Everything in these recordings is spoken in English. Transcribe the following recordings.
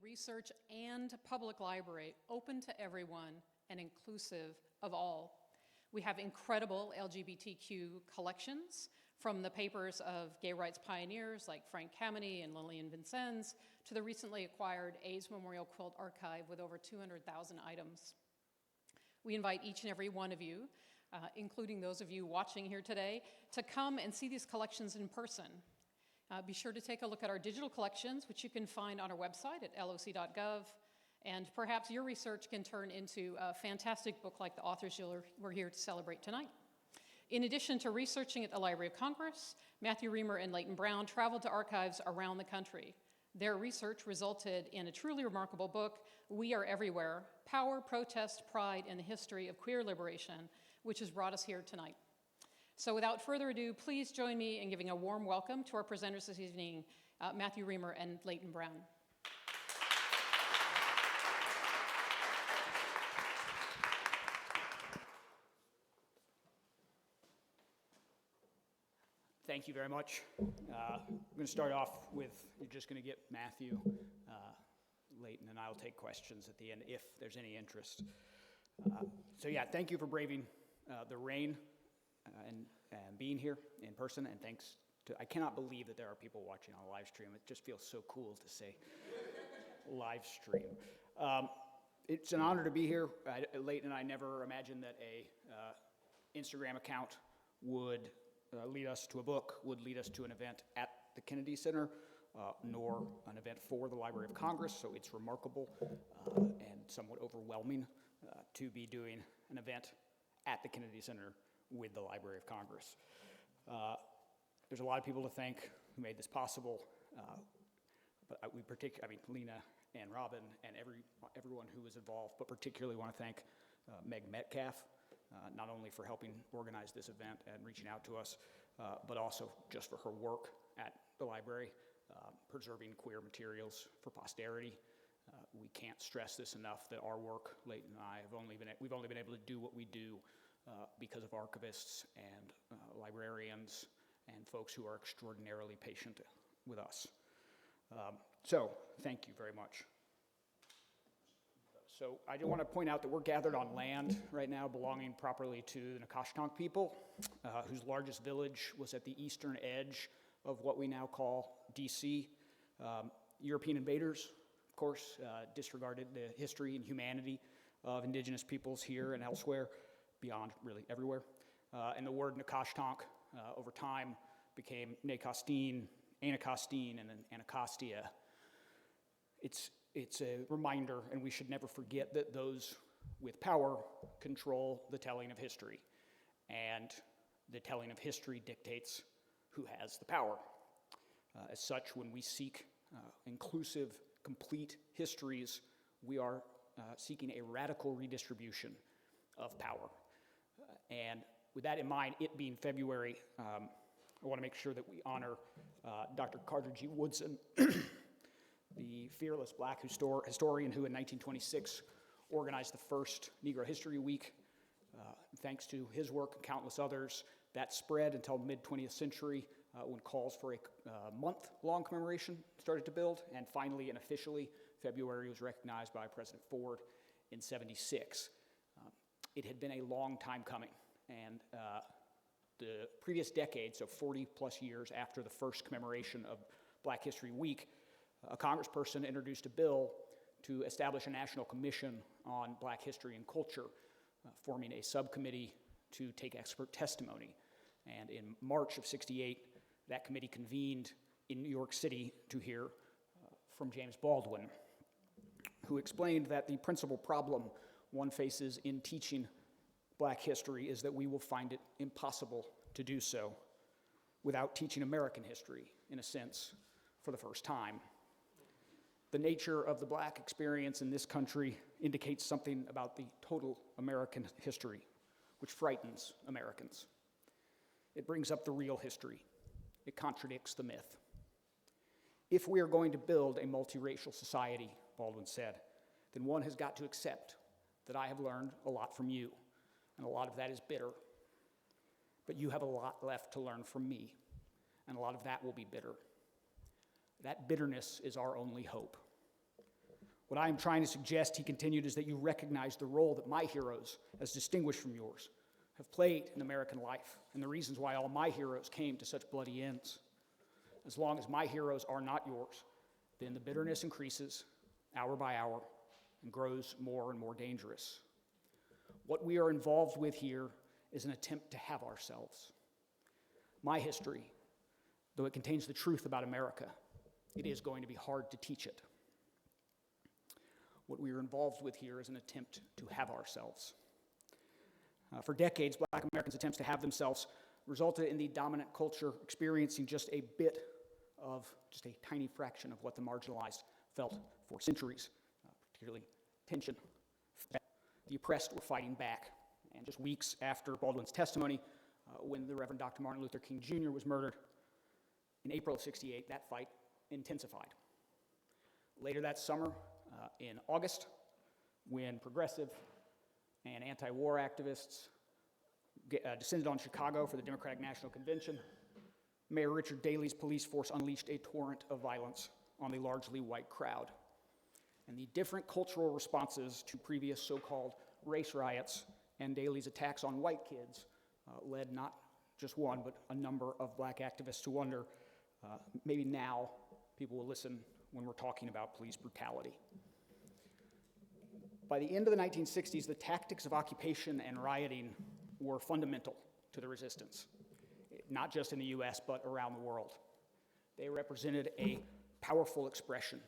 research and public library open to everyone and inclusive of all. We have incredible LGBTQ collections, from the papers of gay rights pioneers like Frank Kameny and Lillian Vincennes to the recently acquired AIDS Memorial Quilt Archive with over 200,000 items. We invite each and every one of you, including those of you watching here today, to come and see these collections in person. Be sure to take a look at our digital collections, which you can find on our website at loc.gov, and perhaps your research can turn into a fantastic book like the authors we're here to celebrate tonight. In addition to researching at the Library of Congress, Matthew Reamer and Leighton Brown traveled to archives around the country. Their research resulted in a truly remarkable book, We Are Everywhere: Power, Protest, Pride, and the History of Queer Liberation, which has brought us here tonight. So without further ado, please join me in giving a warm welcome to our presenters this evening, Matthew Reamer and Leighton Brown. Thank you very much. I'm going to start off with, you're just going to get Matthew, Leighton, and I'll take questions at the end if there's any interest. So yeah, thank you for braving the rain and being here in person, and thanks to, I cannot believe that there are people watching on a live stream. It just feels so cool to say live stream. It's an honor to be here. Leighton and I never imagined that a Instagram account would lead us to a book, would lead us to an event at the Kennedy Center, nor an event for the Library of Congress, so it's remarkable and somewhat overwhelming to be doing an event at the Kennedy Center with the Library of Congress. There's a lot of people to thank who made this possible, but Lena and Robin and everyone who was involved, but particularly want to thank Meg Metcalf, not only for helping organize this event and reaching out to us, but also just for her work at the library, preserving queer materials for posterity. We can't stress this enough that our work, Leighton and I, we've only been able to do what we do because of archivists and librarians and folks who are extraordinarily patient with us. So thank you very much. So I do want to point out that we're gathered on land right now belonging properly to the Nacotchtank people, whose largest village was at the eastern edge of what we now call DC. European invaders, of course, disregarded the history and humanity of indigenous peoples here and elsewhere, beyond really everywhere. And the word Nacotchtank over time became Nacostine, Anacostine, and then Anacostia. It's a reminder, and we should never forget that those with power control the telling of history, and the telling of history dictates who has the power. As such, when we seek inclusive, complete histories, we are seeking a radical redistribution of power. And with that in mind, it being February, I want to make sure that we honor Dr. Carter G. Woodson, the fearless black historian who in 1926 organized the first Negro History Week. Thanks to his work and countless others, that spread until mid-20th century when calls for a month-long commemoration started to build, and finally and officially, February was recognized by President Ford in '76. It had been a long time coming, and the previous decade, so 40 plus years after the first commemoration of Black History Week, a congressperson introduced a bill to establish a national commission on black history and culture, forming a subcommittee to take expert testimony. And in March of '68, that committee convened in New York City to hear from James Baldwin, who explained that the principal problem one faces in teaching black history is that we will find it impossible to do so without teaching American history, in a sense, for the first time. The nature of the black experience in this country indicates something about the total American history, which frightens Americans. It brings up the real history. It contradicts the myth. If we are going to build a multiracial society, Baldwin said, then one has got to accept that I have learned a lot from you, and a lot of that is bitter. But you have a lot left to learn from me, and a lot of that will be bitter. That bitterness is our only hope. What I am trying to suggest, he continued, is that you recognize the role that my heroes, as distinguished from yours, have played in American life, and the reasons why all my heroes came to such bloody ends. As long as my heroes are not yours, then the bitterness increases hour by hour and grows more and more dangerous. What we are involved with here is an attempt to have ourselves. My history, though it contains the truth about America, it is going to be hard to teach it. What we are involved with here is an attempt to have ourselves. For decades, Black Americans' attempts to have themselves resulted in the dominant culture experiencing just a tiny fraction of what the marginalized felt for centuries, particularly tension. The oppressed were fighting back. And just weeks after Baldwin's testimony, when the Reverend Dr. Martin Luther King Jr. was murdered in April of '68, that fight intensified. Later that summer, in August, when progressive and anti-war activists descended on Chicago for the Democratic National Convention, Mayor Richard Daley's police force unleashed a torrent of violence on the largely white crowd. And the different cultural responses to previous so-called race riots and Daley's attacks on white kids led not just one, but a number of Black activists to wonder, maybe now people will listen when we're talking about police brutality. By the end of the 1960s, the tactics of occupation and rioting were fundamental to the resistance, not just in the US, but around the world. They represented a powerful expression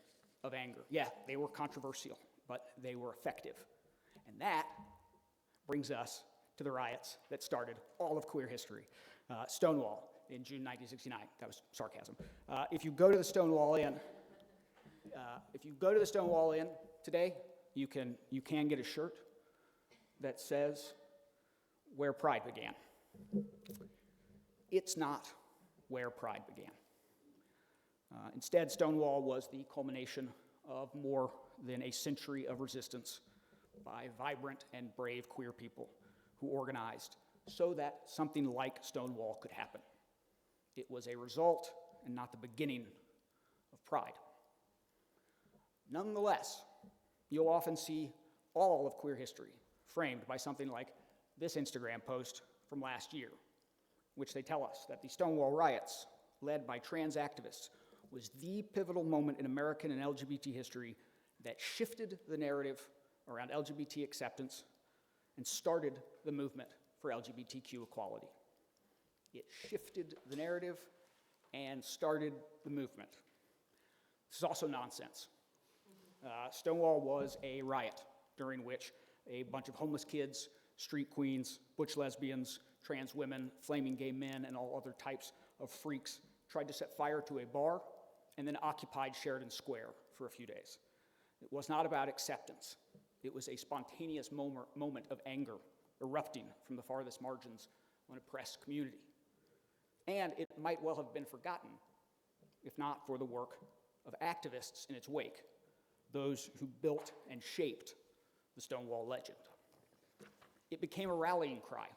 of anger. Yeah, they were controversial, but they were effective. And that brings us to the riots that started all of queer history. Stonewall in June 1969. That was sarcasm. If you go to the Stonewall Inn today, you can get a shirt that says "Where Pride Began." It's not where pride began. Instead, Stonewall was the culmination of more than a century of resistance by vibrant and brave queer people who organized so that something like Stonewall could happen. It was a result and not the beginning of pride. Nonetheless, you'll often see all of queer history framed by something like this Instagram post from last year, which they tell us that the Stonewall riots, led by trans activists, was the pivotal moment in American and LGBT history that shifted the narrative around LGBT acceptance and started the movement for LGBTQ equality. It shifted the narrative and started the movement. This is also nonsense. Stonewall was a riot during which a bunch of homeless kids, street queens, butch lesbians, trans women, flaming gay men, and all other types of freaks tried to set fire to a bar and then occupied Sheridan Square for a few days. It was not about acceptance. It was a spontaneous moment of anger erupting from the farthest margins of an oppressed community. And it might well have been forgotten if not for the work of activists in its wake, those who built and shaped the Stonewall legend. It became a rallying cry,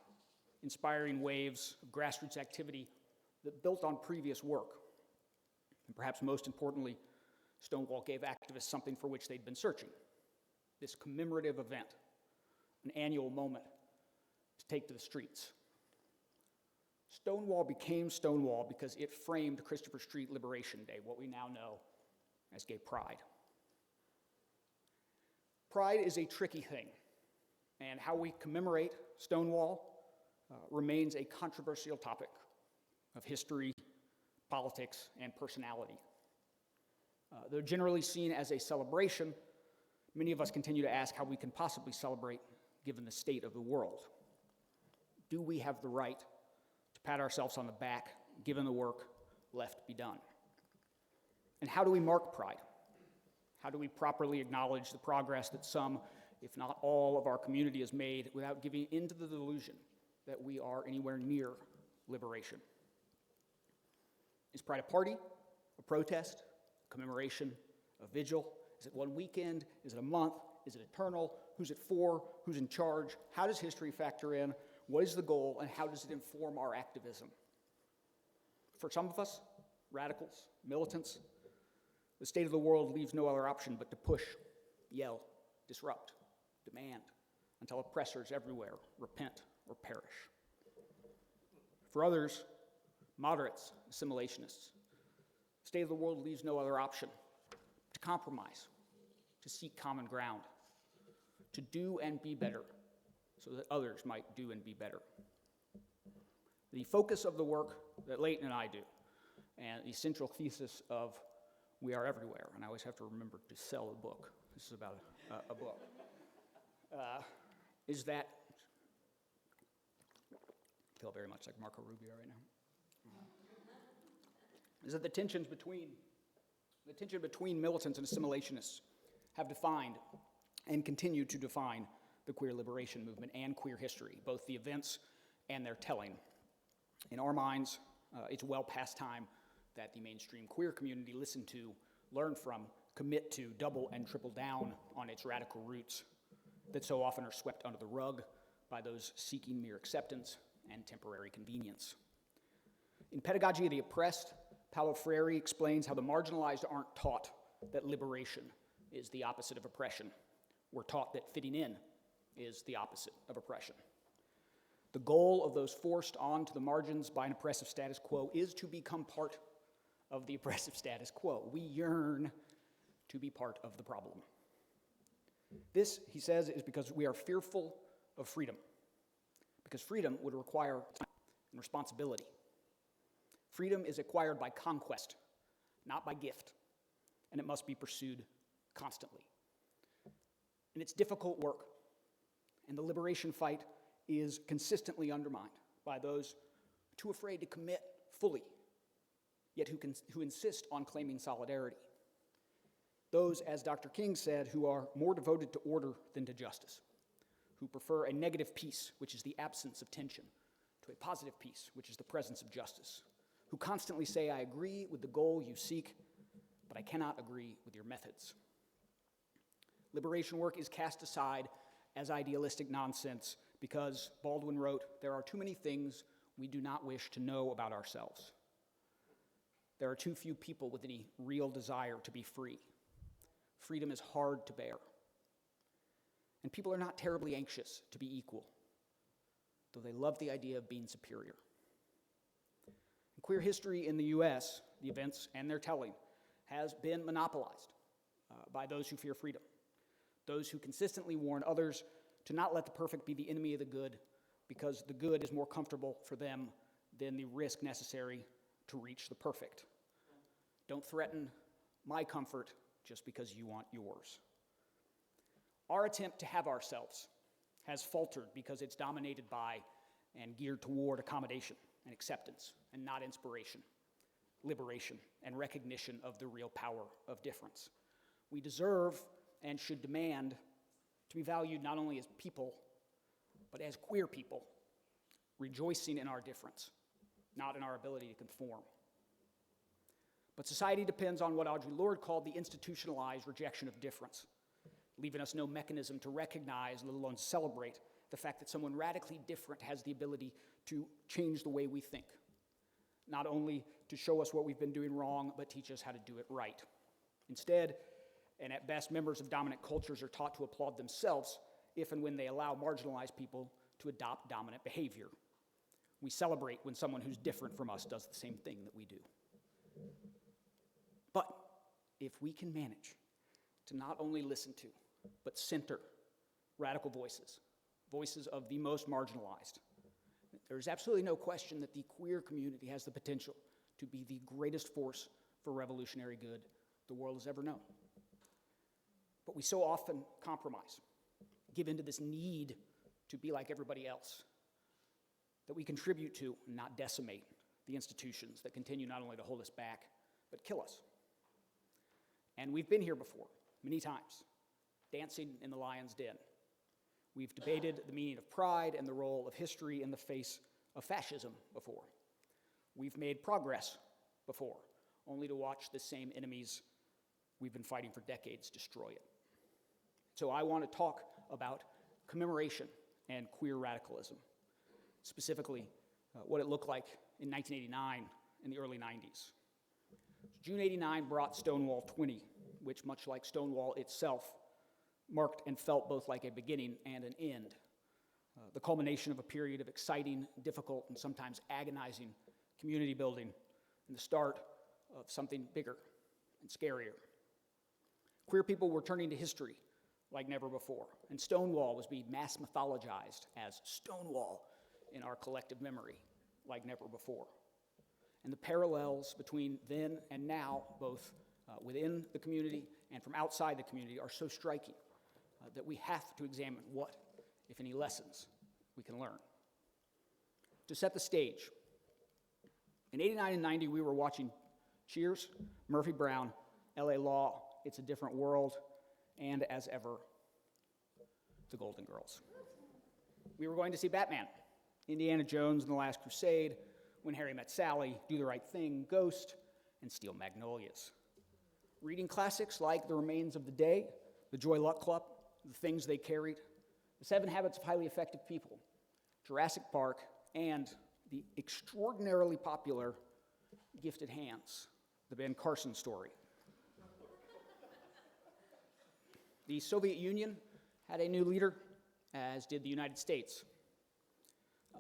inspiring waves of grassroots activity that built on previous work. And perhaps most importantly, Stonewall gave activists something for which they'd been searching, this commemorative event, an annual moment to take to the streets. Stonewall became Stonewall because it framed Christopher Street Liberation Day, what we now know as Gay Pride. Pride is a tricky thing, and how we commemorate Stonewall remains a controversial topic of history, politics, and personality. Though generally seen as a celebration, many of us continue to ask how we can possibly celebrate given the state of the world. Do we have the right to pat ourselves on the back given the work left to be done? And how do we mark Pride? How do we properly acknowledge the progress that some, if not all, of our community has made without giving into the delusion that we are anywhere near liberation? Is Pride a party, a protest, a commemoration, a vigil? Is it one weekend? Is it a month? Is it eternal? Who's it for? Who's in charge? How does history factor in? What is the goal, and how does it inform our activism? For some of us, radicals, militants, the state of the world leaves no other option but to push yell, disrupt, demand, until oppressors everywhere repent or perish. For others, moderates, assimilationists, the state of the world leaves no other option to compromise, to seek common ground, to do and be better so that others might do and be better. The focus of the work that Leighton and I do, and the central thesis of We Are Everywhere, and I always have to remember to sell a book. This is about a book. Is that, I feel very much like Marco Rubio right now. Is that the tension between militants and assimilationists have defined and continue to define the queer liberation movement and queer history, both the events and their telling. In our minds, it's well past time that the mainstream queer community listen to, learn from, commit to, double and triple down on its radical roots that so often are swept under the rug by those seeking mere acceptance and temporary convenience. In Pedagogy of the Oppressed, Paulo Freire explains how the marginalized aren't taught that liberation is the opposite of oppression. We're taught that fitting in is the opposite of oppression. The goal of those forced onto the margins by an oppressive status quo is to become part of the oppressive status quo. We yearn to be part of the problem. This, he says, is because we are fearful of freedom, because freedom would require time and responsibility. Freedom is acquired by conquest, not by gift, and it must be pursued constantly. And it's difficult work, and the liberation fight is consistently undermined by those too afraid to commit fully, yet who insist on claiming solidarity. Those, as Dr. King said, who are more devoted to order than to justice, who prefer a negative peace, which is the absence of tension, to a positive peace, which is the presence of justice, who constantly say, I agree with the goal you seek, but I cannot agree with your methods. Liberation work is cast aside as idealistic nonsense because, Baldwin wrote, there are too many things we do not wish to know about ourselves. There are too few people with any real desire to be free. Freedom is hard to bear. And people are not terribly anxious to be equal, though they love the idea of being superior. In queer history in the US, the events and their telling has been monopolized by those who fear freedom, those who consistently warn others to not let the perfect be the enemy of the good, because the good is more comfortable for them than the risk necessary to reach the perfect. Don't threaten my comfort just because you want yours. Our attempt to have ourselves has faltered because it's dominated by and geared toward accommodation and acceptance, and not inspiration, liberation, and recognition of the real power of difference. We deserve and should demand to be valued not only as people, but as queer people, rejoicing in our difference, not in our ability to conform. But society depends on what Audre Lorde called the institutionalized rejection of difference, leaving us no mechanism to recognize, let alone celebrate, the fact that someone radically different has the ability to change the way we think, not only to show us what we've been doing wrong, but teach us how to do it right. Instead, and at best, members of dominant cultures are taught to applaud themselves if and when they allow marginalized people to adopt dominant behavior. We celebrate when someone who's different from us does the same thing that we do. But if we can manage to not only listen to, but center radical voices, voices of the most marginalized, there's absolutely no question that the queer community has the potential to be the greatest force for revolutionary good the world has ever known. But we so often compromise, give into this need to be like everybody else, that we contribute to, not decimate, the institutions that continue not only to hold us back, but kill us. And we've been here before, many times, dancing in the lion's den. We've debated the meaning of pride and the role of history in the face of fascism before. We've made progress before, only to watch the same enemies we've been fighting for decades destroy it. So I want to talk about commemoration and queer radicalism, specifically what it looked like in 1989 and the early 90s. June '89 brought Stonewall 20, which, much like Stonewall itself, marked and felt both like a beginning and an end, the culmination of a period of exciting, difficult, and sometimes agonizing community building, and the start of something bigger and scarier. Queer people were turning to history like never before, and Stonewall was being mass mythologized as Stonewall in our collective memory like never before. And the parallels between then and now, both within the community and from outside the community, are so striking that we have to examine what, if any, lessons we can learn. To set the stage, in '89 and '90, we were watching Cheers, Murphy Brown, LA Law, It's a Different World, and as ever, The Golden Girls. We were going to see Batman, Indiana Jones and the Last Crusade, When Harry Met Sally, Do the Right Thing, Ghost, and Steel Magnolias. Reading classics like The Remains of the Day, The Joy Luck Club, The Things They Carried, The 7 Habits of Highly Effective People, Jurassic Park, and the extraordinarily popular Gifted Hands, the Ben Carson story. The Soviet Union had a new leader, as did the United States.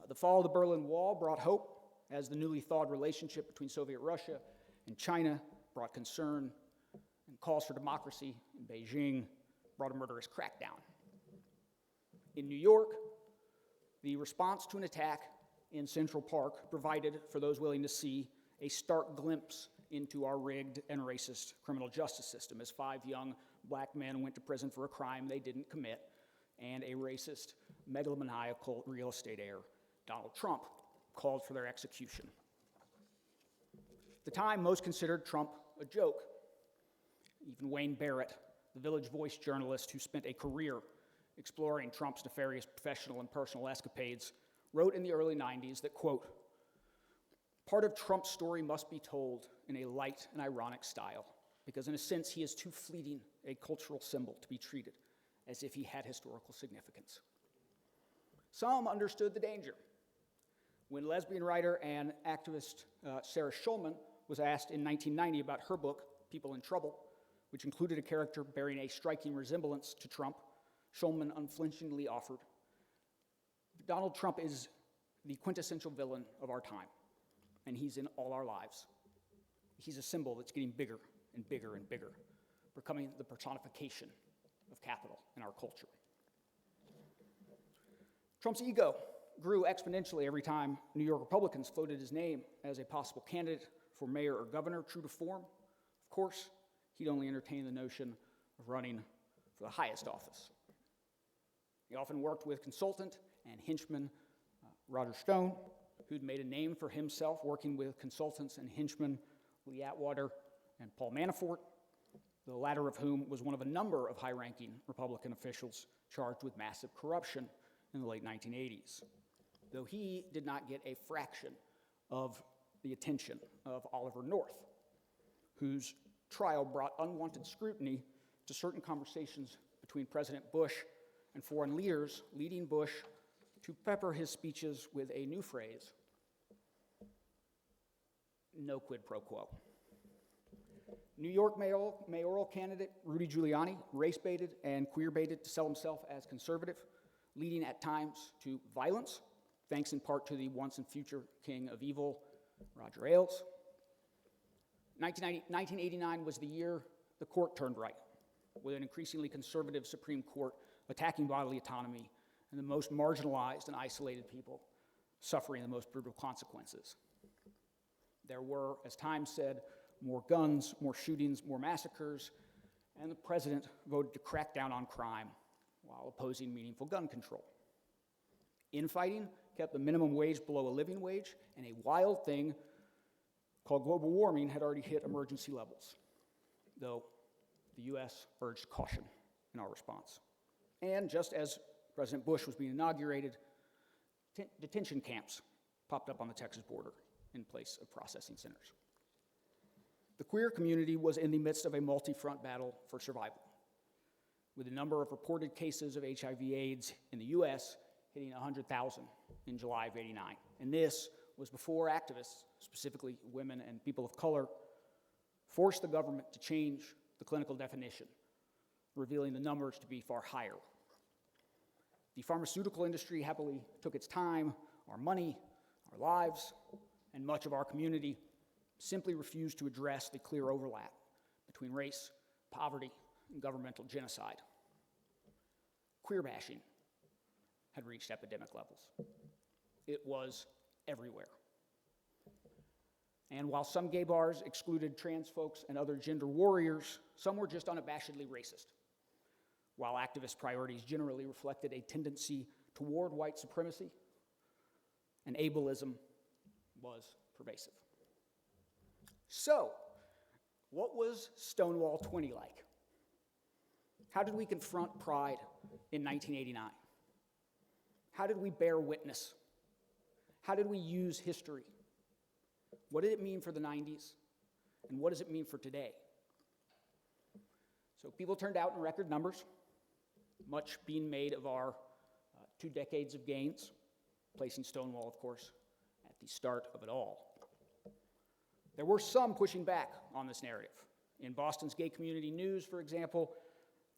The fall of the Berlin Wall brought hope, as the newly thawed relationship between Soviet Russia and China brought concern, and calls for democracy in Beijing brought a murderous crackdown. In New York, the response to an attack in Central Park provided, for those willing to see, a stark glimpse into our rigged and racist criminal justice system, as 5 young black men went to prison for a crime they didn't commit, and a racist, megalomaniacal real estate heir, Donald Trump, called for their execution. At the time, most considered Trump a joke. Even Wayne Barrett, the Village Voice journalist who spent a career exploring Trump's nefarious professional and personal escapades, wrote in the early 90s that, quote, "Part of Trump's story must be told in a light and ironic style, because in a sense he is too fleeting a cultural symbol to be treated as if he had historical significance." Some understood the danger. When lesbian writer and activist Sarah Schulman was asked in 1990 about her book, People in Trouble, which included a character bearing a striking resemblance to Trump, Schulman unflinchingly offered, "Donald Trump is the quintessential villain of our time, and he's in all our lives. He's a symbol that's getting bigger and bigger and bigger, becoming the personification of capital in our culture." Trump's ego grew exponentially every time New York Republicans floated his name as a possible candidate for mayor or governor. True to form, of course, he'd only entertain the notion of running for the highest office. He often worked with consultant and henchman Roger Stone, who'd made a name for himself working with consultants and henchmen Lee Atwater and Paul Manafort, the latter of whom was one of a number of high-ranking Republican officials charged with massive corruption in the late 1980s, though he did not get a fraction of the attention of Oliver North, whose trial brought unwanted scrutiny to certain conversations between President Bush and foreign leaders, leading Bush to pepper his speeches with a new phrase, "No quid pro quo." New York mayoral candidate Rudy Giuliani race-baited and queer-baited to sell himself as conservative, leading at times to violence, thanks in part to the once and future king of evil, Roger Ailes. 1989 was the year the court turned right, with an increasingly conservative Supreme Court attacking bodily autonomy and the most marginalized and isolated people suffering the most brutal consequences. There were, as Time said, more guns, more shootings, more massacres, and the president voted to crack down on crime while opposing meaningful gun control. Infighting kept the minimum wage below a living wage, and a wild thing called global warming had already hit emergency levels, though the U.S. urged caution in our response. And just as President Bush was being inaugurated, detention camps popped up on the Texas border in place of processing centers. The queer community was in the midst of a multi-front battle for survival, with the number of reported cases of HIV/AIDS in the U.S. hitting 100,000 in July of '89. And this was before activists, specifically women and people of color, forced the government to change the clinical definition revealing the numbers to be far higher. The pharmaceutical industry happily took its time, our money, our lives, and much of our community simply refused to address the clear overlap between race, poverty, and governmental genocide. Queer bashing had reached epidemic levels. It was everywhere. And while some gay bars excluded trans folks and other gender warriors, some were just unabashedly racist, while activist priorities generally reflected a tendency toward white supremacy, and ableism was pervasive. So, what was Stonewall 20 like? How did we confront pride in 1989? How did we bear witness? How did we use history? What did it mean for the 90s? And what does it mean for today? So people turned out in record numbers, much being made of our 2 decades of gains, placing Stonewall, of course, at the start of it all. There were some pushing back on this narrative. In Boston's Gay Community News, for example,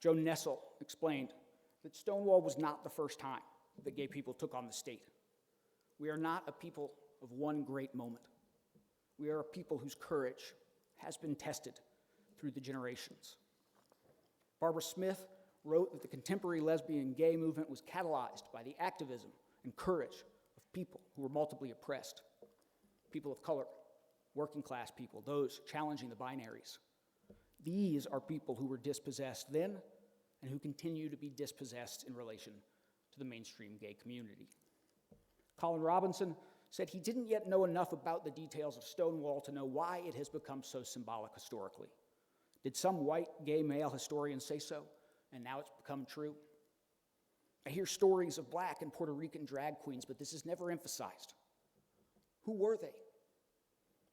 Joe Nessel explained that Stonewall was not the first time that gay people took on the state. We are not a people of one great moment. We are a people whose courage has been tested through the generations. Barbara Smith wrote that the contemporary lesbian and gay movement was catalyzed by the activism and courage of people who were multiply oppressed, people of color, working class people, those challenging the binaries. These are people who were dispossessed then and who continue to be dispossessed in relation to the mainstream gay community. Colin Robinson said he didn't yet know enough about the details of Stonewall to know why it has become so symbolic historically. Did some white gay male historian say so, and now it's become true? I hear stories of Black and Puerto Rican drag queens, but this is never emphasized. Who were they?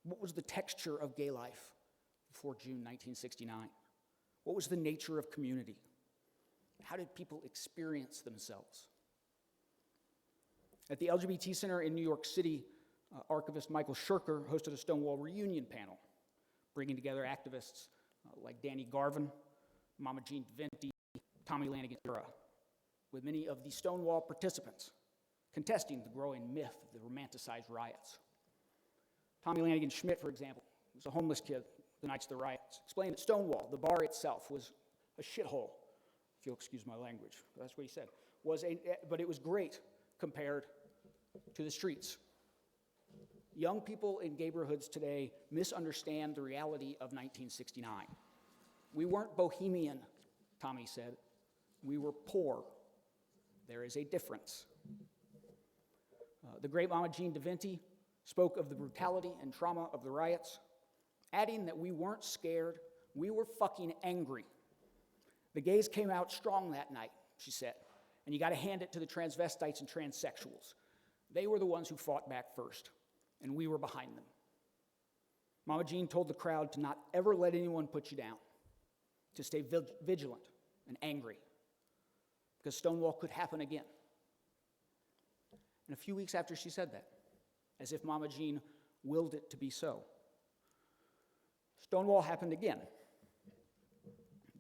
What was the texture of gay life before June 1969? What was the nature of community? How did people experience themselves? At the LGBT Center in New York City, archivist Michael Shurker hosted a Stonewall reunion panel, bringing together activists like Danny Garvin, Mama Jean DeVenti, Tommy Lanigan, with many of the Stonewall participants contesting the growing myth of the romanticized riots. Tommy Lanigan Schmidt, for example, was a homeless kid the nights of the riots, explained that Stonewall, the bar itself, was a shithole, if you'll excuse my language, but that's what he said, but it was great compared to the streets. Young people in neighborhoods today misunderstand the reality of 1969. We weren't bohemian, Tommy said. We were poor. There is a difference. The great Mama Jean DeVenti spoke of the brutality and trauma of the riots, adding that we weren't scared, we were fucking angry. The gays came out strong that night, she said, and you gotta hand it to the transvestites and transsexuals. They were the ones who fought back first, and we were behind them. Mama Jean told the crowd to not ever let anyone put you down, to stay vigilant and angry, because Stonewall could happen again. And a few weeks after she said that, as if Mama Jean willed it to be so, Stonewall happened again.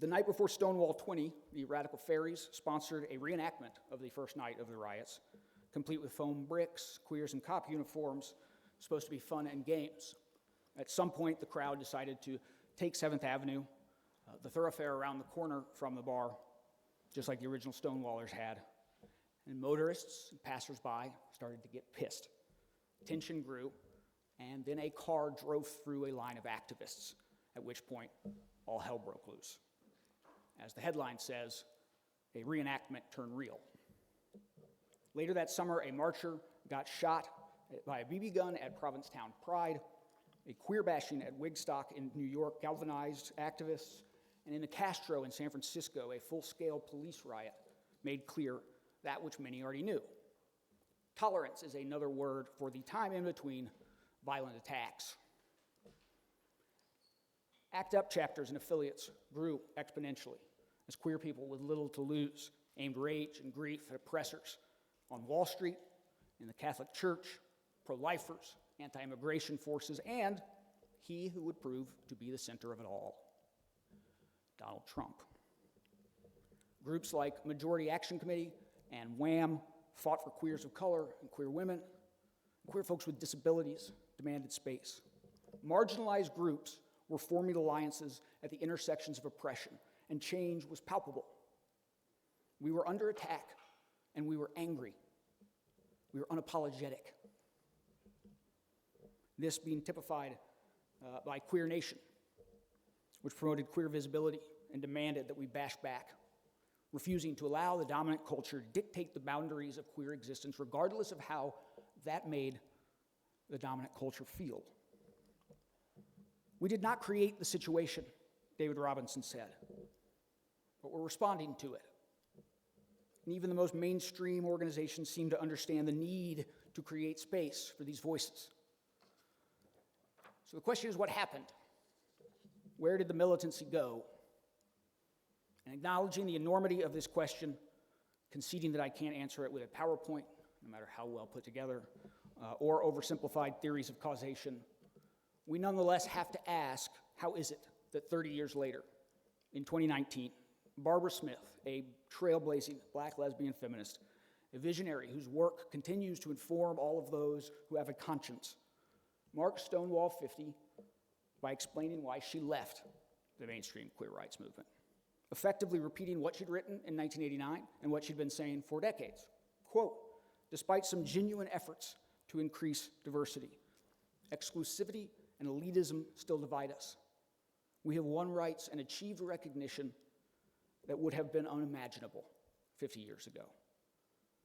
The night before Stonewall 20, the Radical Fairies sponsored a reenactment of the first night of the riots, complete with foam bricks, queers, and cop uniforms, supposed to be fun and games. At some point, the crowd decided to take 7th Avenue, the thoroughfare around the corner from the bar, just like the original Stonewallers had, and motorists and passersby started to get pissed. Tension grew, and then a car drove through a line of activists, at which point all hell broke loose. As the headline says, a reenactment turned real. Later that summer, a marcher got shot by a BB gun at Provincetown Pride, a queer bashing at Wigstock in New York galvanized activists, and in the Castro in San Francisco, a full-scale police riot made clear that which many already knew. Tolerance is another word for the time in between violent attacks. ACT UP chapters and affiliates grew exponentially as queer people with little to lose aimed rage and grief at oppressors on Wall Street, in the Catholic Church, pro-lifers, anti-immigration forces, and he who would prove to be the center of it all, Donald Trump. Groups like Majority Action Committee and WHAM fought for queers of color and queer women. Queer folks with disabilities demanded space. Marginalized groups were forming alliances at the intersections of oppression, and change was palpable. We were under attack, and we were angry. We were unapologetic. This being typified by Queer Nation, which promoted queer visibility and demanded that we bash back, refusing to allow the dominant culture to dictate the boundaries of queer existence, regardless of how that made the dominant culture feel. We did not create the situation, David Robinson said, but we're responding to it. And even the most mainstream organizations seem to understand the need to create space for these voices. So the question is, what happened? Where did the militancy go? And acknowledging the enormity of this question, conceding that I can't answer it with a PowerPoint, no matter how well put together, or oversimplified theories of causation, we nonetheless have to ask, how is it that 30 years later, in 2019, Barbara Smith, a trailblazing Black lesbian feminist, a visionary whose work continues to inform all of those who have a conscience, marked Stonewall 50 by explaining why she left the mainstream queer rights movement, effectively repeating what she'd written in 1989 and what she'd been saying for decades. Quote, despite some genuine efforts to increase diversity, exclusivity and elitism still divide us. We have won rights and achieved recognition that would have been unimaginable 50 years ago.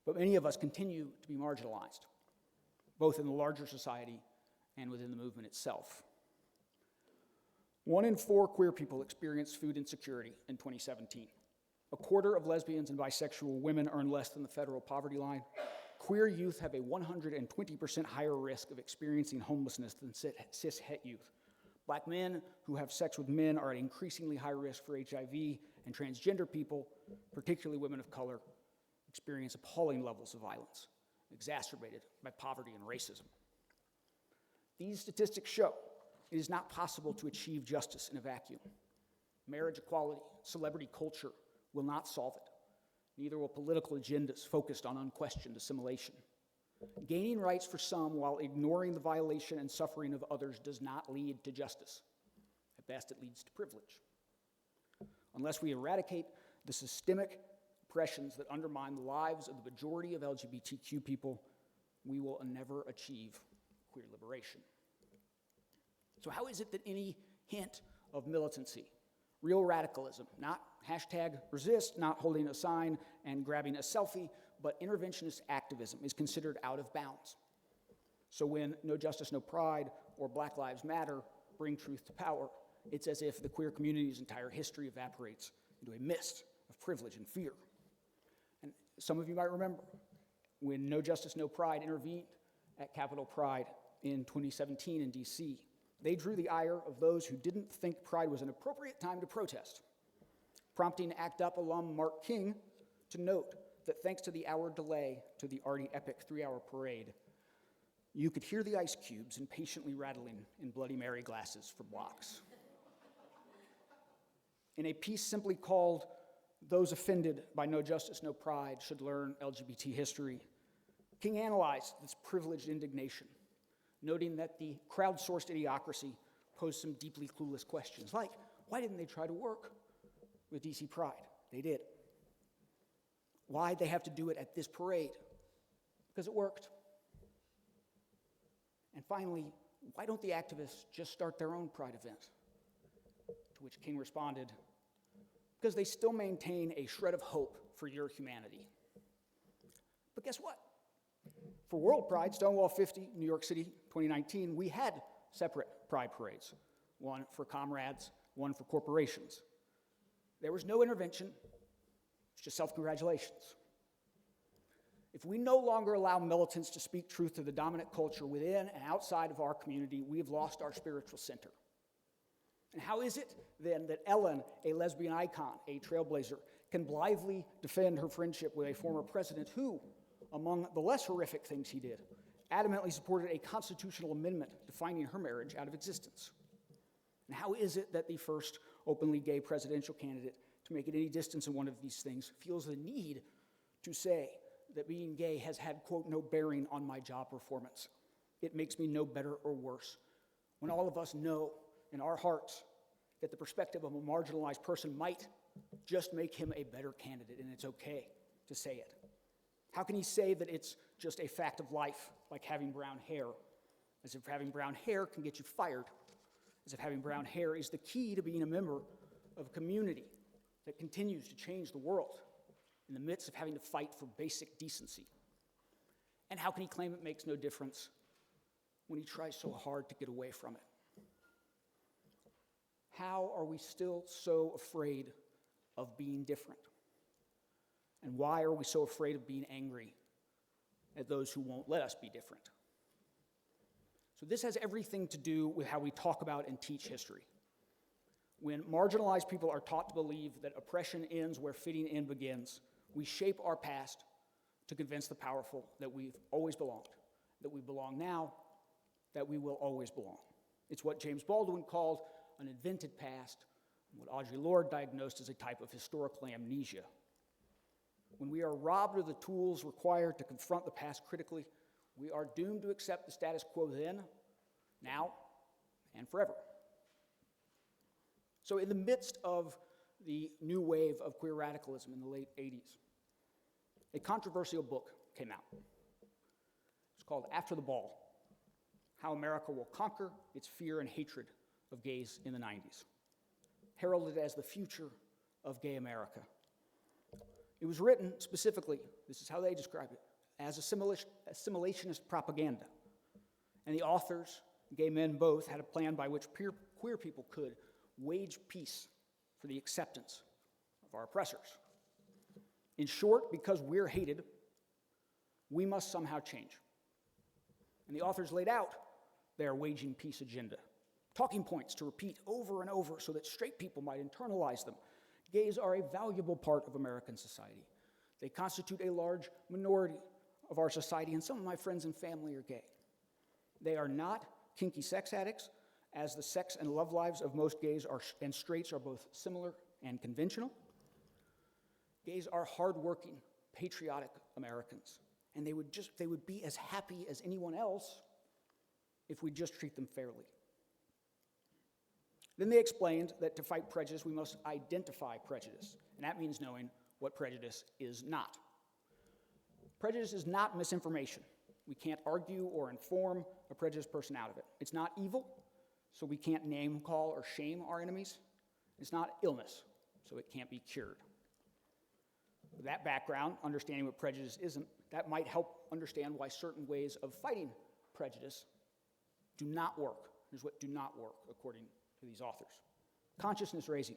But many of us continue to be marginalized, both in the larger society and within the movement itself. 1 in 4 queer people experienced food insecurity in 2017. A quarter of lesbians and bisexual women earn less than the federal poverty line. Queer youth have a 120% higher risk of experiencing homelessness than cis het youth. Black men who have sex with men are at increasingly high risk for HIV, and transgender people, particularly women of color, experience appalling levels of violence, exacerbated by poverty and racism. These statistics show it is not possible to achieve justice in a vacuum. Marriage equality, celebrity culture will not solve it. Neither will political agendas focused on unquestioned assimilation. Gaining rights for some while ignoring the violation and suffering of others does not lead to justice. At best, it leads to privilege. Unless we eradicate the systemic oppressions that undermine the lives of the majority of LGBTQ people, we will never achieve queer liberation. So how is it that any hint of militancy, real radicalism, not #resist, not holding a sign and grabbing a selfie, but interventionist activism is considered out of bounds? So when No Justice, No Pride or Black Lives Matter bring truth to power, it's as if the queer community's entire history evaporates into a mist of privilege and fear. And some of you might remember when No Justice, No Pride intervened at Capitol Pride in 2017 in DC. They drew the ire of those who didn't think Pride was an appropriate time to protest, prompting ACT UP alum Mark King to note that thanks to the hour delay to the already epic 3-hour parade, you could hear the ice cubes impatiently rattling in Bloody Mary glasses for blocks. In a piece simply called "Those Offended by No Justice, No Pride Should Learn LGBT History," King analyzed this privileged indignation, noting that the crowdsourced idiocracy posed some deeply clueless questions, like, why didn't they try to work with DC Pride? They did. Why'd they have to do it at this parade? Because it worked. And finally, why don't the activists just start their own Pride event? To which King responded, because they still maintain a shred of hope for your humanity. But guess what? For World Pride, Stonewall 50, New York City, 2019, we had separate Pride parades, one for comrades, one for corporations. There was no intervention, it's just self-congratulations. If we no longer allow militants to speak truth to the dominant culture within and outside of our community, we have lost our spiritual center. And how is it, then, that Ellen, a lesbian icon, a trailblazer, can blithely defend her friendship with a former president who, among the less horrific things he did, adamantly supported a constitutional amendment defining her marriage out of existence? And how is it that the first openly gay presidential candidate to make it any distance in one of these things feels the need to say that being gay has had, quote, no bearing on my job performance. It makes me no better or worse. When all of us know in our hearts that the perspective of a marginalized person might just make him a better candidate, and it's okay to say it. How can he say that it's just a fact of life, like having brown hair, as if having brown hair can get you fired, as if having brown hair is the key to being a member of a community that continues to change the world in the midst of having to fight for basic decency? And how can he claim it makes no difference when he tries so hard to get away from it? How are we still so afraid of being different? And why are we so afraid of being angry at those who won't let us be different? So this has everything to do with how we talk about and teach history. When marginalized people are taught to believe that oppression ends where fitting in begins, we shape our past to convince the powerful that we've always belonged, that we belong now, that we will always belong. It's what James Baldwin called an invented past, and what Audre Lorde diagnosed as a type of historical amnesia. When we are robbed of the tools required to confront the past critically, we are doomed to accept the status quo then, now, and forever. So in the midst of the new wave of queer radicalism in the late 80s, a controversial book came out. It's called After the Ball: How America Will Conquer Its Fear and Hatred of Gays in the 90s, heralded as the future of gay America. It was written specifically, this is how they describe it, as assimilationist propaganda. And the authors, gay men both, had a plan by which queer people could wage peace for the acceptance of our oppressors. In short, because we're hated, we must somehow change. And the authors laid out their waging peace agenda, talking points to repeat over and over so that straight people might internalize them. Gays are a valuable part of American society. They constitute a large minority of our society, and some of my friends and family are gay. They are not kinky sex addicts, as the sex and love lives of most gays and straights are both similar and conventional. Gays are hardworking, patriotic Americans, and they would be as happy as anyone else if we just treat them fairly. Then they explained that to fight prejudice, we must identify prejudice, and that means knowing what prejudice is not. Prejudice is not misinformation. We can't argue or inform a prejudiced person out of it. It's not evil, so we can't name, call, or shame our enemies. It's not illness, so it can't be cured. With that background, understanding what prejudice isn't, that might help understand why certain ways of fighting prejudice do not work. Here's what do not work, according to these authors. Consciousness raising.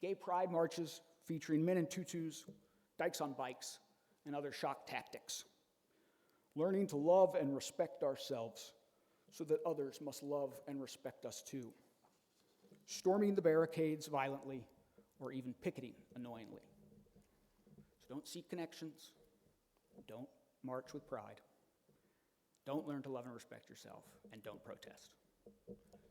Gay pride marches featuring men in tutus, dykes on bikes, and other shock tactics. Learning to love and respect ourselves so that others must love and respect us too. Storming the barricades violently or even picketing annoyingly. So don't seek connections. Don't march with pride. Don't learn to love and respect yourself, and don't protest.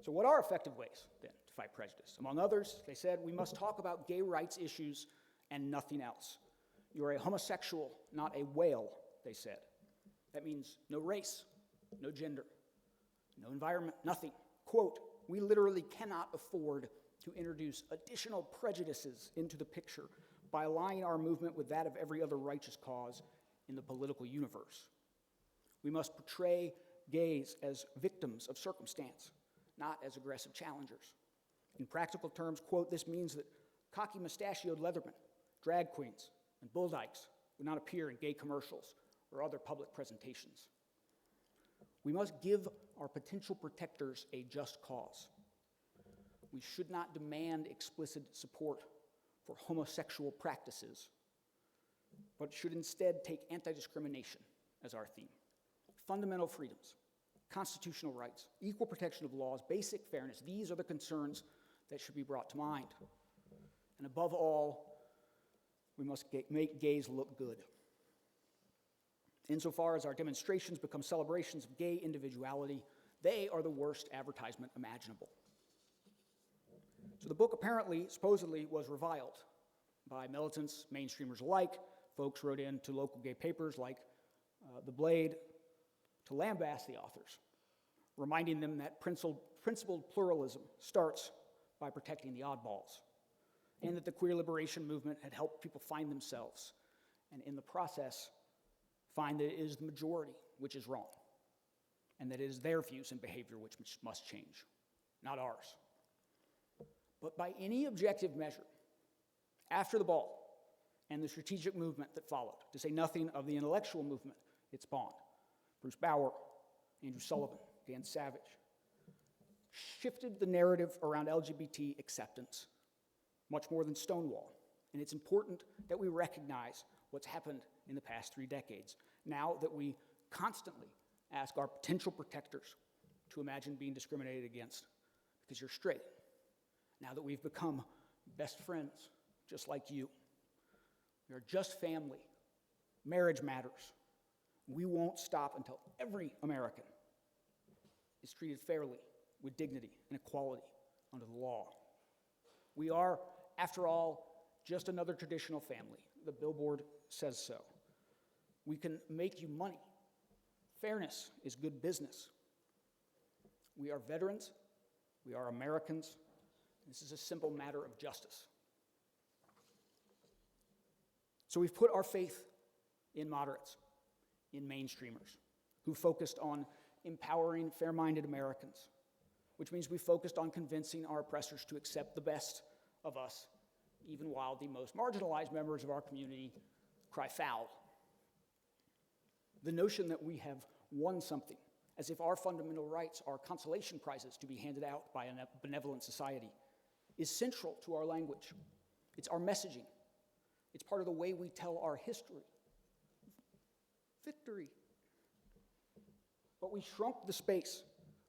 So what are effective ways, then, to fight prejudice? Among others, they said, we must talk about gay rights issues and nothing else. You're a homosexual, not a whale, they said. That means no race, no gender, no environment, nothing. Quote, we literally cannot afford to introduce additional prejudices into the picture by aligning our movement with that of every other righteous cause in the political universe. We must portray gays as victims of circumstance, not as aggressive challengers. In practical terms, quote, this means that cocky mustachioed leathermen, drag queens, and bull dykes would not appear in gay commercials or other public presentations. We must give our potential protectors a just cause. We should not demand explicit support for homosexual practices, but should instead take anti-discrimination as our theme. Fundamental freedoms, constitutional rights, equal protection of laws, basic fairness, these are the concerns that should be brought to mind. And above all, we must make gays look good. Insofar as our demonstrations become celebrations of gay individuality, they are the worst advertisement imaginable. So So the book supposedly was reviled by militants, mainstreamers alike. Folks wrote in to local gay papers like The Blade to lambast the authors, reminding them that principled pluralism starts by protecting the oddballs, and that the queer liberation movement had helped people find themselves, and in the process, find that it is the majority which is wrong, and that it is their views and behavior which must change, not ours. But by any objective measure, after the ball and the strategic movement that followed, to say nothing of the intellectual movement it spawned, Bruce Bauer, Andrew Sullivan, Dan Savage, shifted the narrative around LGBT acceptance much more than Stonewall. And it's important that we recognize what's happened in the past 3 decades, now that we constantly ask our potential protectors to imagine being discriminated against because you're straight. Now that we've become best friends, just like you. We are just family. Marriage matters. We won't stop until every American is treated fairly, with dignity and equality under the law. We are, after all, just another traditional family. The billboard says so. We can make you money. Fairness is good business. We are veterans. We are Americans. This is a simple matter of justice. So we've put our faith in moderates, in mainstreamers, who focused on empowering fair-minded Americans, which means we focused on convincing our oppressors to accept the best of us, even while the most marginalized members of our community cry foul. The notion that we have won something, as if our fundamental rights are consolation prizes to be handed out by a benevolent society, is central to our language. It's our messaging. It's part of the way we tell our history. Victory. But we shrunk the space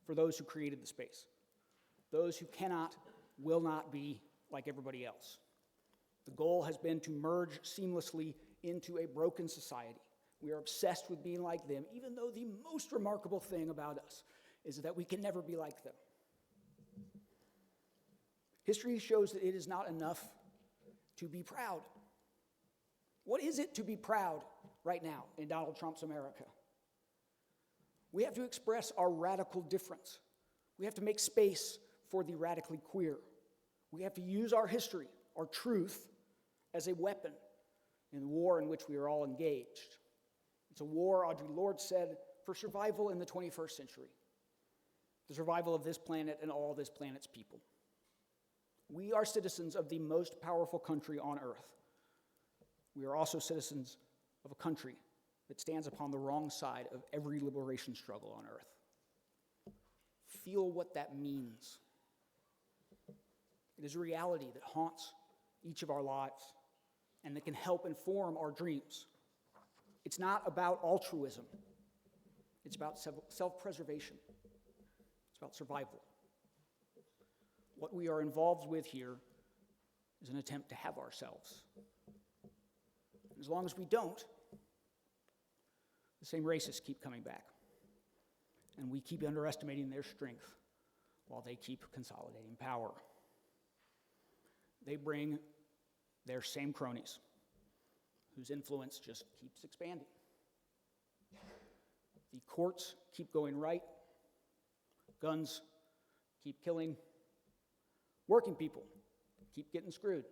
for those who created the space, those who cannot, will not be like everybody else. The goal has been to merge seamlessly into a broken society. We are obsessed with being like them, even though the most remarkable thing about us is that we can never be like them. History shows that it is not enough to be proud. What is it to be proud right now in Donald Trump's America? We have to express our radical difference. We have to make space for the radically queer. We have to use our history, our truth, as a weapon in the war in which we are all engaged. It's a war, Audre Lorde said, for survival in the 21st century, the survival of this planet and all this planet's people. We are citizens of the most powerful country on earth. We are also citizens of a country that stands upon the wrong side of every liberation struggle on earth. Feel what that means. It is a reality that haunts each of our lives and that can help inform our dreams. It's not about altruism. It's about self-preservation. It's about survival. What we are involved with here is an attempt to have ourselves. And as long as we don't, the same racists keep coming back. And we keep underestimating their strength while they keep consolidating power. They bring their same cronies, whose influence just keeps expanding. The courts keep going right. Guns keep killing. Working people keep getting screwed.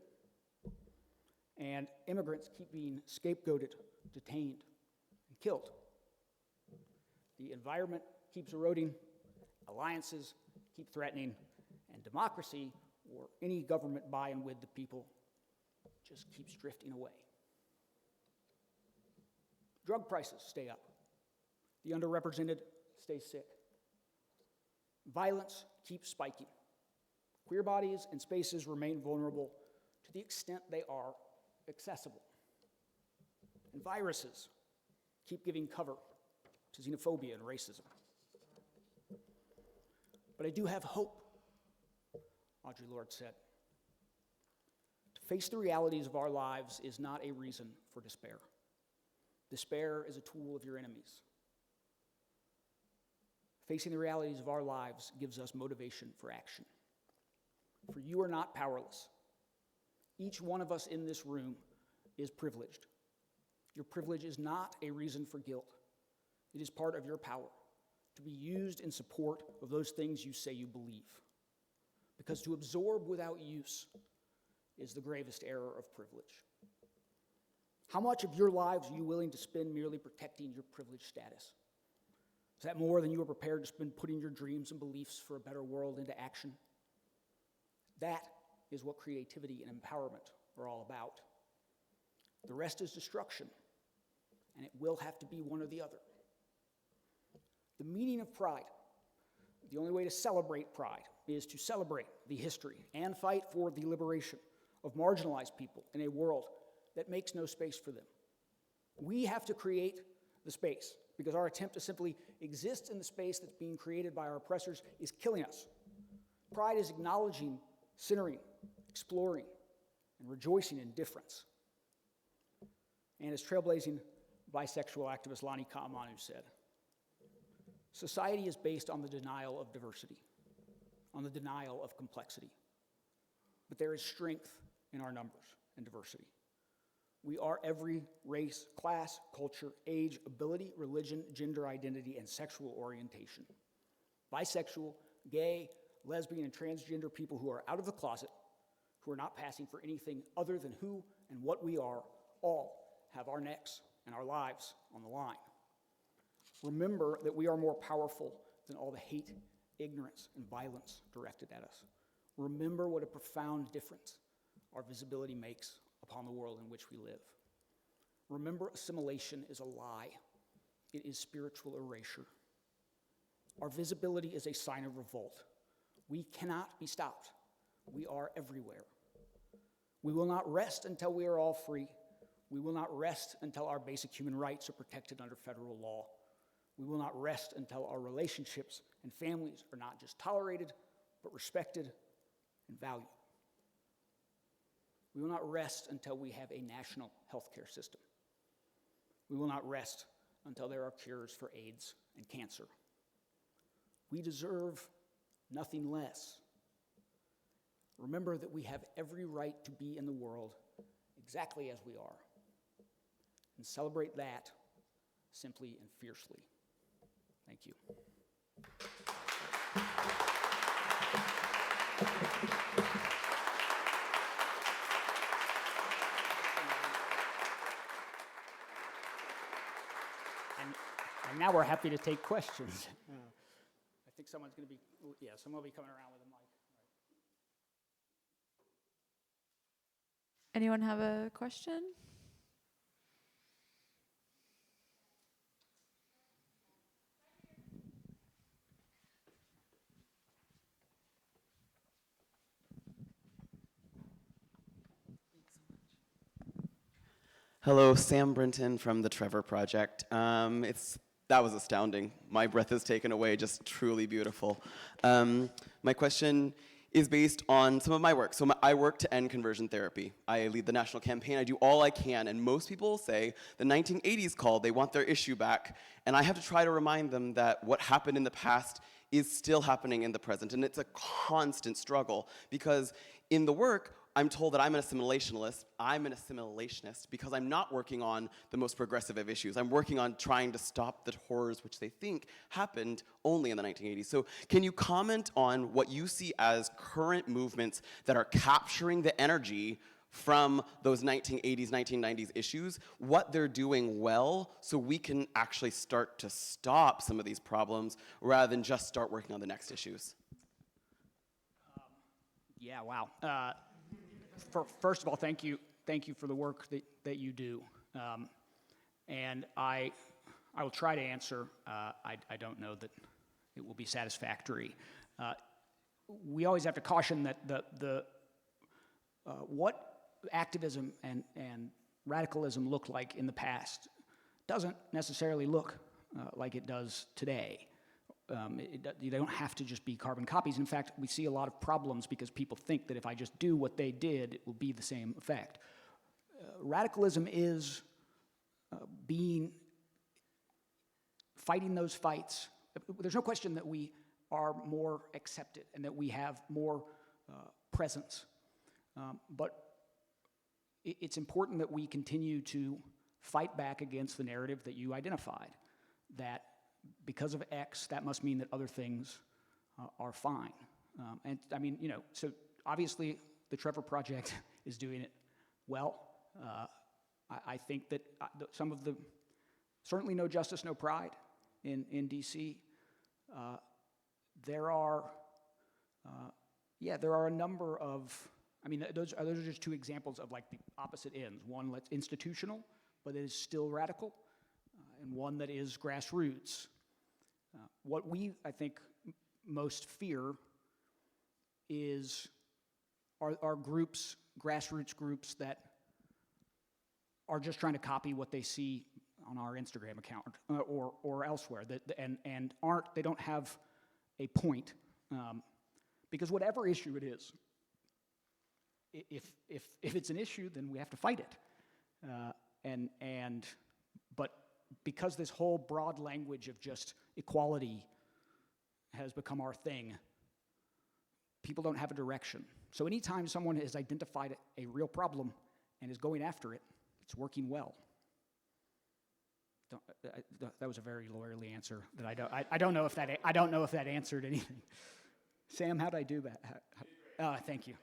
And immigrants keep being scapegoated, detained, and killed. The environment keeps eroding. Alliances keep threatening. And democracy, or any government by and with the people, just keeps drifting away. Drug prices stay up. The underrepresented stay sick. Violence keeps spiking. Queer bodies and spaces remain vulnerable to the extent they are accessible. And viruses keep giving cover to xenophobia and racism. But I do have hope, Audre Lorde said. To face the realities of our lives is not a reason for despair. Despair is a tool of your enemies. Facing the realities of our lives gives us motivation for action. for you are not powerless. Each one of us in this room is privileged. Your privilege is not a reason for guilt. It is part of your power to be used in support of those things you say you believe. Because to absorb without use is the gravest error of privilege. How much of your lives are you willing to spend merely protecting your privileged status? Is that more than you are prepared to spend putting your dreams and beliefs for a better world into action? That is what creativity and empowerment are all about. The rest is destruction, and it will have to be one or the other. The meaning of pride, the only way to celebrate pride, is to celebrate the history and fight for the liberation of marginalized people in a world that makes no space for them. We have to create the space, because our attempt to simply exist in the space that's being created by our oppressors is killing us. Pride is acknowledging, centering, exploring, and rejoicing in difference. And as trailblazing bisexual activist Lani Ka'amanu said, society is based on the denial of diversity, on the denial of complexity. But there is strength in our numbers and diversity. We are every race, class, culture, age, ability, religion, gender identity, and sexual orientation. Bisexual, gay, lesbian, and transgender people who are out of the closet, who are not passing for anything other than who and what we are, all have our necks and our lives on the line. Remember that we are more powerful than all the hate, ignorance, and violence directed at us. Remember what a profound difference our visibility makes upon the world in which we live. Remember, assimilation is a lie. It is spiritual erasure. Our visibility is a sign of revolt. We cannot be stopped. We are everywhere. We will not rest until we are all free. We will not rest until our basic human rights are protected under federal law. We will not rest until our relationships and families are not just tolerated, but respected and valued. We will not rest until we have a national healthcare system. We will not rest until there are cures for AIDS and cancer. We deserve nothing less. Remember that we have every right to be in the world exactly as we are, and celebrate that simply and fiercely. Thank you. And now we're happy to take questions. I think someone will be coming around with a mic. Anyone have a question? Hello, Sam Brinton from the Trevor Project. That was astounding. My breath is taken away, just truly beautiful. My question is based on some of my work. So I work to end conversion therapy. I lead the national campaign. I do all I can, and most people say the 1980s called, they want their issue back, and I have to try to remind them that what happened in the past is still happening in the present, and it's a constant struggle, because in the work, I'm told that I'm an assimilationist because I'm not working on the most progressive of issues. I'm working on trying to stop the horrors which they think happened only in the 1980s. So can you comment on what you see as current movements that are capturing the energy from those 1980s, 1990s issues, what they're doing well, so we can actually start to stop some of these problems rather than just start working on the next issues? Yeah, wow. First of all, thank you for the work that you do, and I will try to answer. I don't know that it will be satisfactory. We always have to caution that what activism and radicalism looked like in the past doesn't necessarily look like it does today. You don't have to just be carbon copies. In fact, we see a lot of problems because people think that if I just do what they did, it will be the same effect. Radicalism is fighting those fights. There's no question that we are more accepted and that we have more presence. But it's important that we continue to fight back against the narrative that you identified, that because of X, that must mean that other things are fine. And I mean, you know, so obviously the Trevor Project is doing it well. I think that some of the, certainly No Justice, No Pride in DC, there are a number of, I mean, those are just two examples of like the opposite ends. One that's institutional, but it is still radical, and one that is grassroots. What we, I think, most fear are groups, grassroots groups that are just trying to copy what they see on our Instagram account or elsewhere, and they don't have a point, because whatever issue it is, if it's an issue, then we have to fight it, but because this whole broad language of just equality has become our thing, people don't have a direction. So anytime someone has identified a real problem and is going after it, it's working well. That was a very lawyerly answer that I don't know if that answered anything. Sam, how'd I do that? Thank you.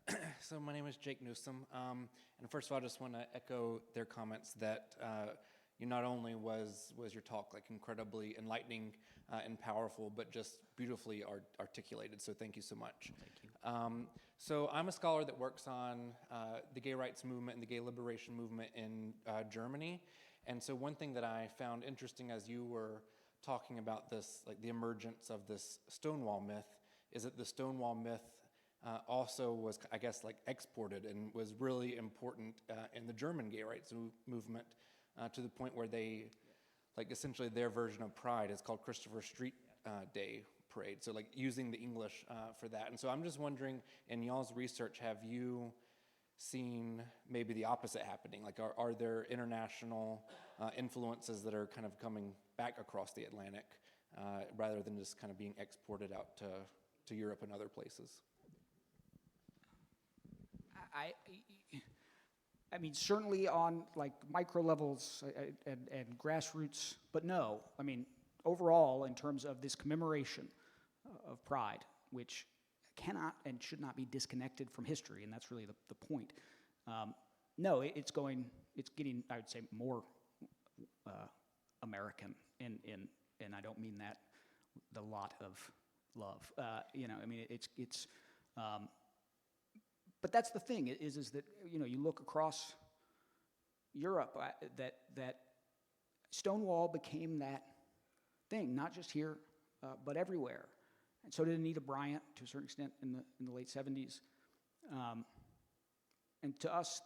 Okay. So my name is Jake Newsome, and first of all, I just want to echo their comments that you not only was your talk like incredibly enlightening and powerful, but just beautifully articulated. So thank you so much. Thank you. So I'm a scholar that works on the gay rights movement and the gay liberation movement in Germany, and so one thing that I found interesting as you were talking about this, like the emergence of this Stonewall myth, is that the Stonewall myth also was, I guess, like exported and was really important in the German gay rights movement to the point where they, like essentially their version of Pride is called Christopher Street Day Parade. So like using the English for that. And so I'm just wondering, in y'all's research, have you seen maybe the opposite happening? Like are there international influences that are kind of coming back across the Atlantic rather than just kind of being exported out to Europe and other places? I mean, certainly on like micro levels and grassroots, but no. I mean, overall, in terms of this commemoration of Pride, which cannot and should not be disconnected from history, and that's really the point. No, it's getting, I would say, more American, and I don't mean that with a lot of love. You know, I mean, it's. But that's the thing, is that, you know, you look across Europe, that Stonewall became that thing, not just here, but everywhere. And so did Anita Bryant, to a certain extent, in the late 70s. And to us,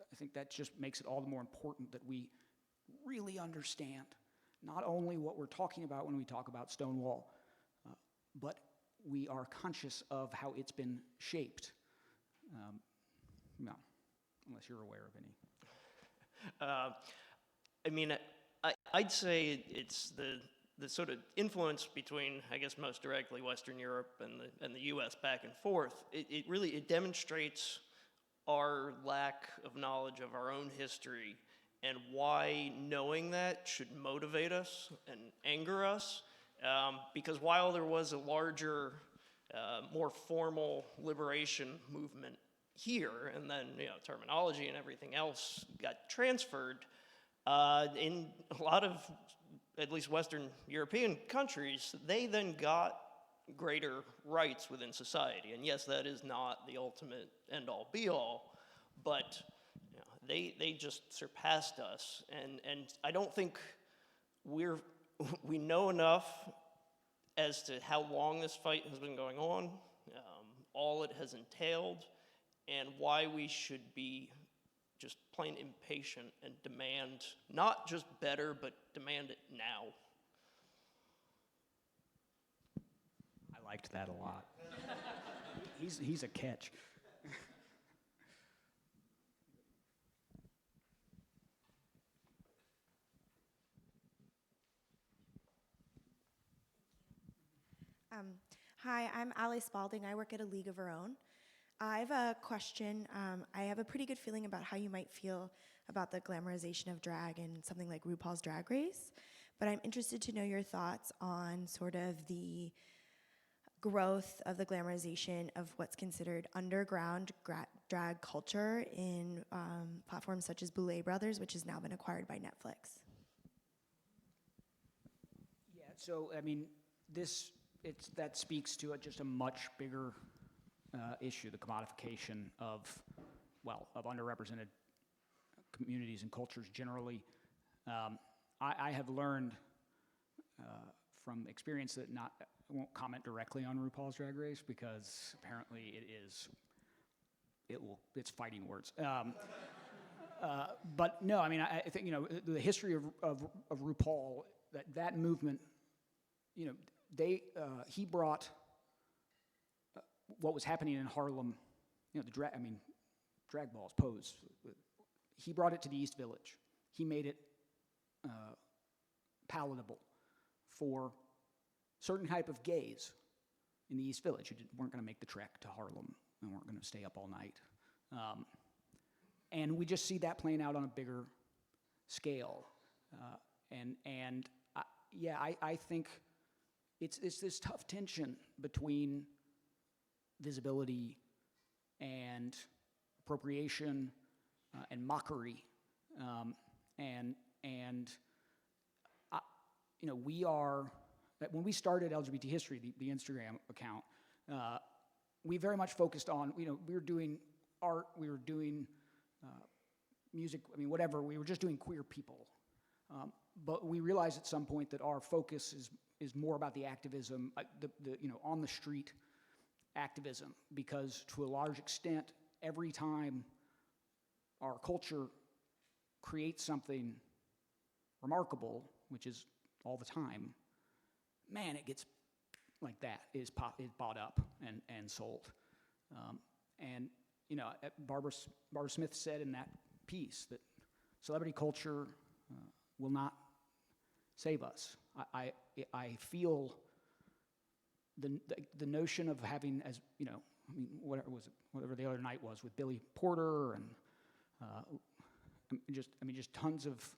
I think that just makes it all the more important that we really understand not only what we're talking about when we talk about Stonewall, but we are conscious of how it's been shaped. No, unless you're aware of any. I mean, I'd say it's the sort of influence between, I guess, most directly Western Europe and the U.S. back and forth. It really demonstrates our lack of knowledge of our own history and why knowing that should motivate us and anger us. Because while there was a larger, more formal liberation movement here, and then, you know, terminology and everything else got transferred, in a lot of, at least Western European countries, they then got greater rights within society. And yes, that is not the ultimate end-all be-all, but you know, they just surpassed us. And I don't think we know enough as to how long this fight has been going on, all it has entailed, and why we should be just plain impatient and demand not just better, but demand it now. I liked that a lot. He's a catch. Hi, I'm Allie Spalding. I work at A League of Our Own. I have a question. I have a pretty good feeling about how you might feel about the glamorization of drag in something like RuPaul's Drag Race, but I'm interested to know your thoughts on sort of the growth of the glamorization of what's considered underground drag culture in platforms such as Boulet Brothers, which has now been acquired by Netflix. Yeah, so I mean, that speaks to just a much bigger issue, the commodification of underrepresented communities and cultures generally. I have learned from experience that I won't comment directly on RuPaul's Drag Race because apparently it's fighting words. But no, I mean, I think, you know, the history of RuPaul, that movement, you know, he brought what was happening in Harlem, you know, drag balls, pose. He brought it to the East Village. He made it palatable for certain type of gays in the East Village who weren't going to make the trek to Harlem and weren't going to stay up all night. And we just see that playing out on a bigger scale. I think it's this tough tension between visibility and appropriation and mockery, you know, when we started LGBT History, the Instagram account, we very much focused on, you know, we were doing art, we were doing music, I mean, whatever, we were just doing queer people. But we realized at some point that our focus is more about the activism, you know, on the street activism, because to a large extent, every time our culture creates something remarkable, which is all the time, man, it gets like that, is bought up and sold. And, you know, Barbara Smith said in that piece that celebrity culture will not save us. I feel the notion of having, as you know, I mean, whatever the other night was with Billy Porter and just tons of.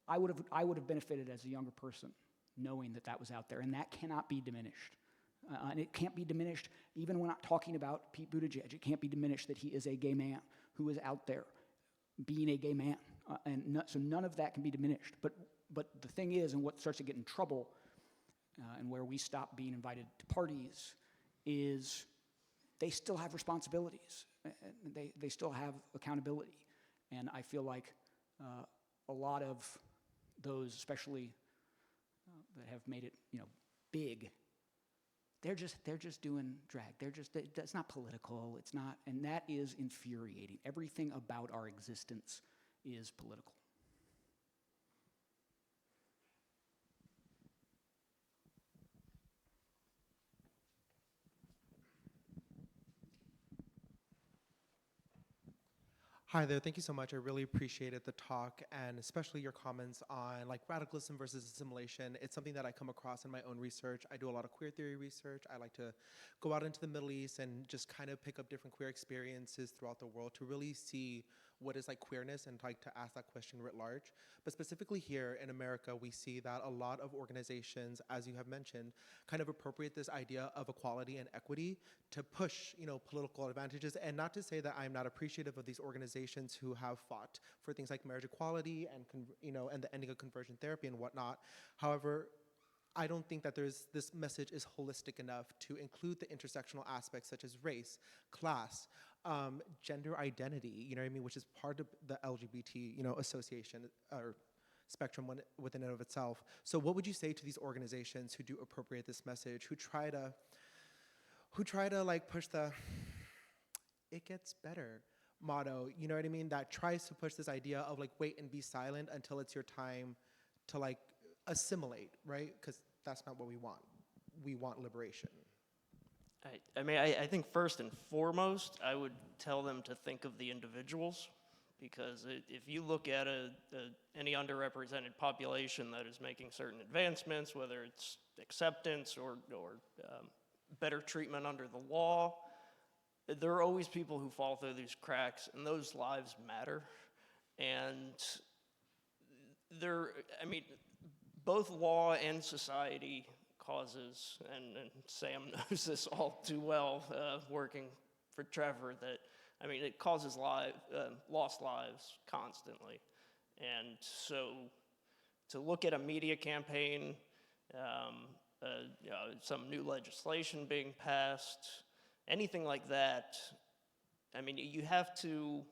I would have benefited as a younger person knowing that was out there, and that cannot be diminished. And it can't be diminished even when I'm talking about Pete Buttigieg. It can't be diminished that he is a gay man who is out there being a gay man, so none of that can be diminished. But the thing is, and what starts to get in trouble, and where we stop being invited to parties, is they still have responsibilities. They still have accountability, and I feel like a lot of those, especially that have made it, you know, big, they're just doing drag. That's not political. It's not, and that is infuriating. Everything about our existence is political. Hi there, thank you so much. I really appreciated the talk and especially your comments on like radicalism versus assimilation. It's something that I come across in my own research. I do a lot of queer theory research. I like to go out into the Middle East and just kind of pick up different queer experiences throughout the world to really see what is like queerness and like to ask that question writ large. But specifically here in America, we see that a lot of organizations, as you have mentioned, kind of appropriate this idea of equality and equity to push, you know, political advantages. And not to say that I'm not appreciative of these organizations who have fought for things like marriage equality and, you know, and the ending of conversion therapy and whatnot. However, I don't think that this message is holistic enough to include the intersectional aspects such as race, class, gender identity, you know what I mean, which is part of the LGBT, you know, association or spectrum within and of itself. So what would you say to these organizations who do appropriate this message, who try to like push the "it gets better" motto, you know what I mean, that tries to push this idea of like wait and be silent until it's your time to like assimilate, right? Because that's not what we want. We want liberation. I mean, I think first and foremost, I would tell them to think of the individuals because if you look at any underrepresented population that is making certain advancements, whether it's acceptance or better treatment under the law, there are always people who fall through these cracks, and those lives matter. And both law and society causes, and Sam knows this all too well, working for Trevor, that it causes lost lives constantly. And so to look at a media campaign, some new legislation being passed, anything like that, you have to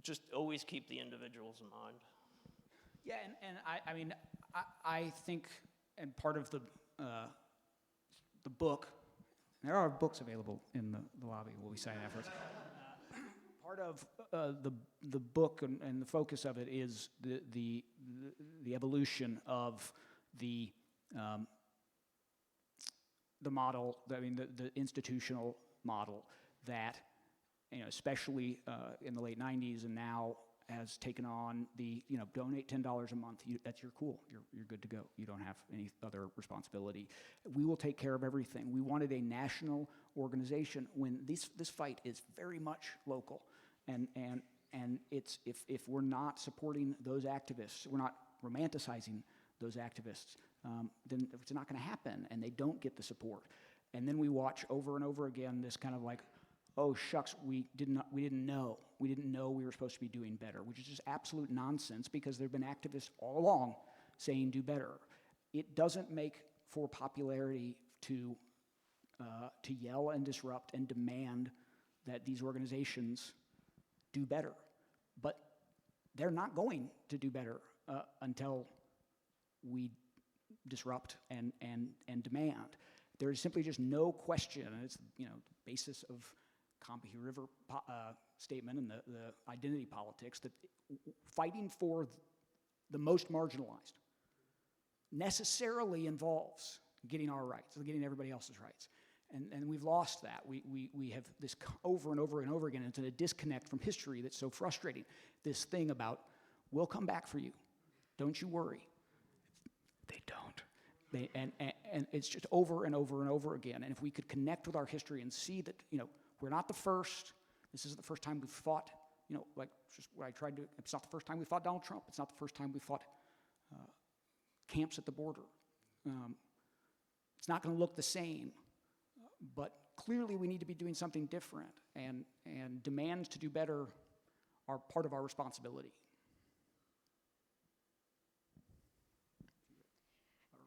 just always keep the individuals in mind. Yeah, and I think, and part of the book, there are books available in the lobby. We'll be signing afterwards. Part of the book and the focus of it is the evolution of the model. The institutional model that, especially in the late '90s and now, has taken on the, donate $10 a month. You're cool. You're good to go. You don't have any other responsibility. We will take care of everything. We wanted a national organization when this fight is very much local, and it's if we're not supporting those activists, we're not romanticizing those activists, then it's not going to happen, and they don't get the support. And then we watch over and over again this kind of like, oh shucks, we didn't know we were supposed to be doing better, which is just absolute nonsense, because there have been activists all along saying do better. It doesn't make for popularity to yell and disrupt and demand that these organizations do better, but they're not going to do better until we disrupt and demand. There's simply just no question, and it's the basis of Combahee River statement and the identity politics, that fighting for the most marginalized necessarily involves getting our rights, getting everybody else's rights. And we've lost that. We have this over and over and over again. It's a disconnect from history that's so frustrating. This thing about, we'll come back for you. Don't you worry. They don't. And it's just over and over and over again. And if we could connect with our history and see that, we're not the first. This isn't the first time we've fought, like just what I tried to, it's not the first time we fought Donald Trump. It's not the first time we fought camps at the border. It's not going to look the same, but clearly we need to be doing something different, and demands to do better are part of our responsibility.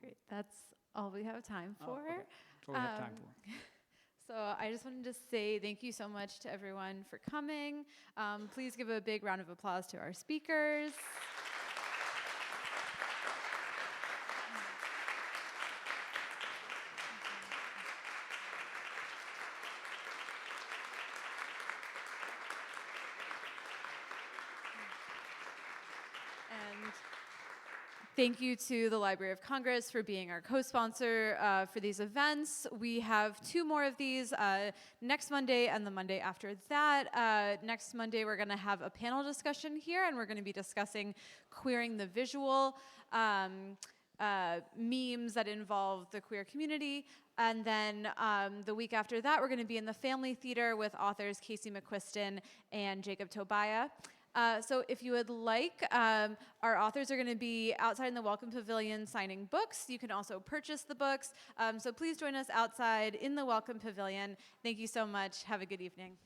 Great, that's all we have time for. Okay. That's all we have time for. So I just wanted to say thank you so much to everyone for coming. Please give a big round of applause to our speakers. And thank you to the Library of Congress for being our co-sponsor for these events. We have 2 more of these next Monday and the Monday after that. Next Monday, we're going to have a panel discussion here, and we're going to be discussing queering the visual, memes that involve the queer community. And then the week after that, we're going to be in the Family Theater with authors Casey McQuiston and Jacob Tobiah. So if you would like, our authors are going to be outside in the Welcome Pavilion signing books. You can also purchase the books. So please join us outside in the Welcome Pavilion. Thank you so much. Have a good evening.